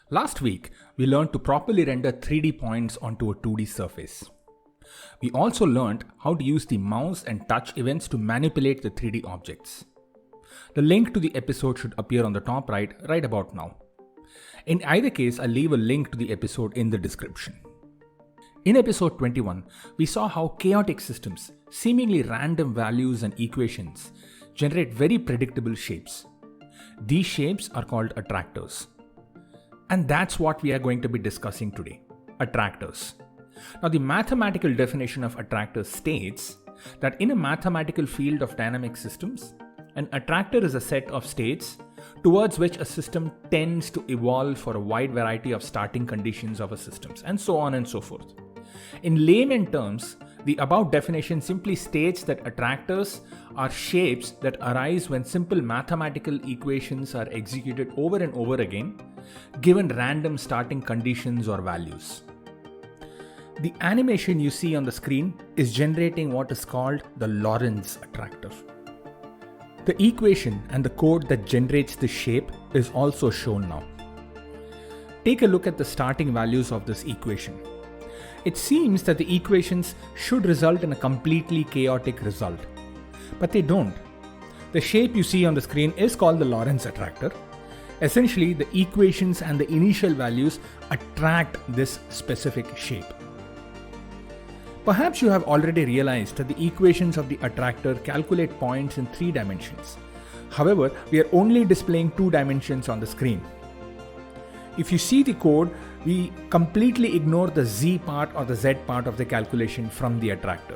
Last week, we learned to properly render 3D points onto a 2D surface. We also learned how to use the mouse and touch events to manipulate the 3D objects. The link to the episode should appear on the top right about now. In either case, I'll leave a link to the episode in the description. In episode 21, we saw how chaotic systems, seemingly random values and equations, generate very predictable shapes. These shapes are called attractors. And that's what we are going to be discussing today, attractors. Now, the mathematical definition of attractors states that in a mathematical field of dynamic systems, an attractor is a set of states towards which a system tends to evolve for a wide variety of starting conditions of a system, and so on and so forth. In layman terms, the above definition simply states that attractors are shapes that arise when simple mathematical equations are executed over and over again, given random starting conditions or values. The animation you see on the screen is generating what is called the Lorentz attractor. The equation and the code that generates this shape is also shown now. Take a look at the starting values of this equation. It seems that the equations should result in a completely chaotic result, but they don't. The shape you see on the screen is called the Lorentz attractor. Essentially, the equations and the initial values attract this specific shape. Perhaps you have already realized that the equations of the attractor calculate points in 3 dimensions. However, we are only displaying 2 dimensions on the screen. If you see the code, we completely ignore the z part or the z part of the calculation from the attractor.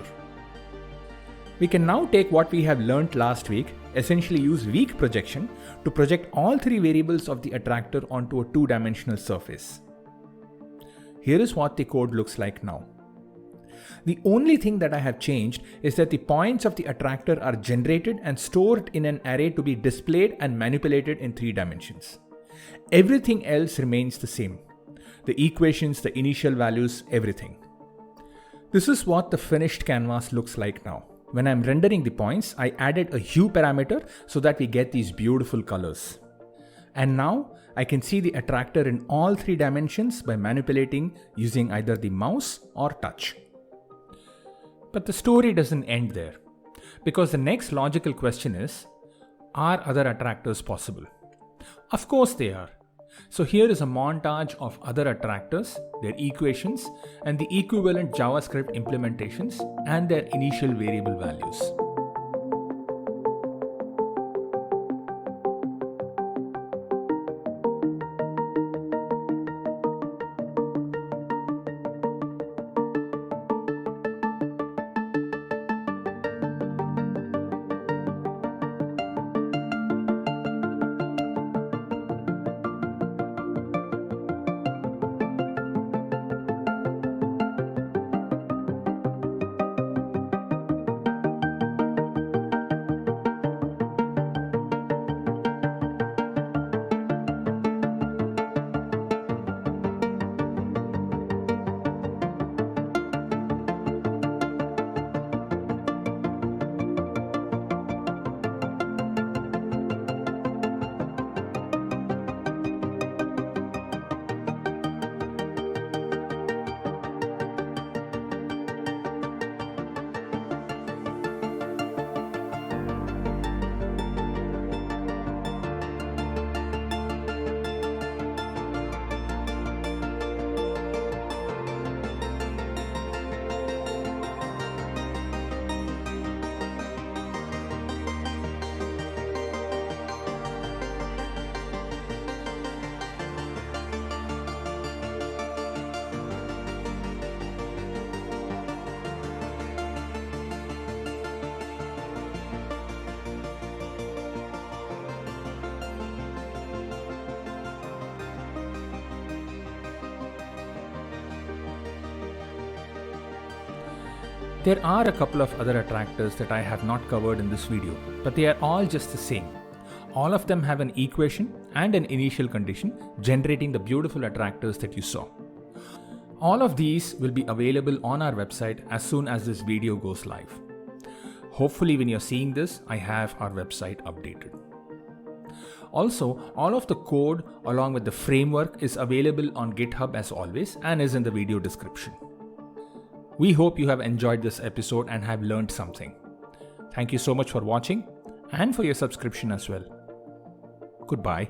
We can now take what we have learnt last week, essentially use weak projection to project all 3 variables of the attractor onto a 2-dimensional surface. Here is what the code looks like now. The only thing that I have changed is that the points of the attractor are generated and stored in an array to be displayed and manipulated in 3 dimensions. Everything else remains the same. The equations, the initial values, everything. This is what the finished canvas looks like now. When I'm rendering the points, I added a hue parameter so that we get these beautiful colors. And now I can see the attractor in all 3 dimensions by manipulating using either the mouse or touch. But the story doesn't end there, because the next logical question is, are other attractors possible? Of course they are. So here is a montage of other attractors, their equations, and the equivalent JavaScript implementations and their initial variable values. There are a couple of other attractors that I have not covered in this video, but they are all just the same. All of them have an equation and an initial condition generating the beautiful attractors that you saw. All of these will be available on our website as soon as this video goes live. Hopefully when you're seeing this, I have our website updated. Also, all of the code along with the framework is available on GitHub as always and is in the video description. We hope you have enjoyed this episode and have learned something. Thank you so much for watching and for your subscription as well. Goodbye.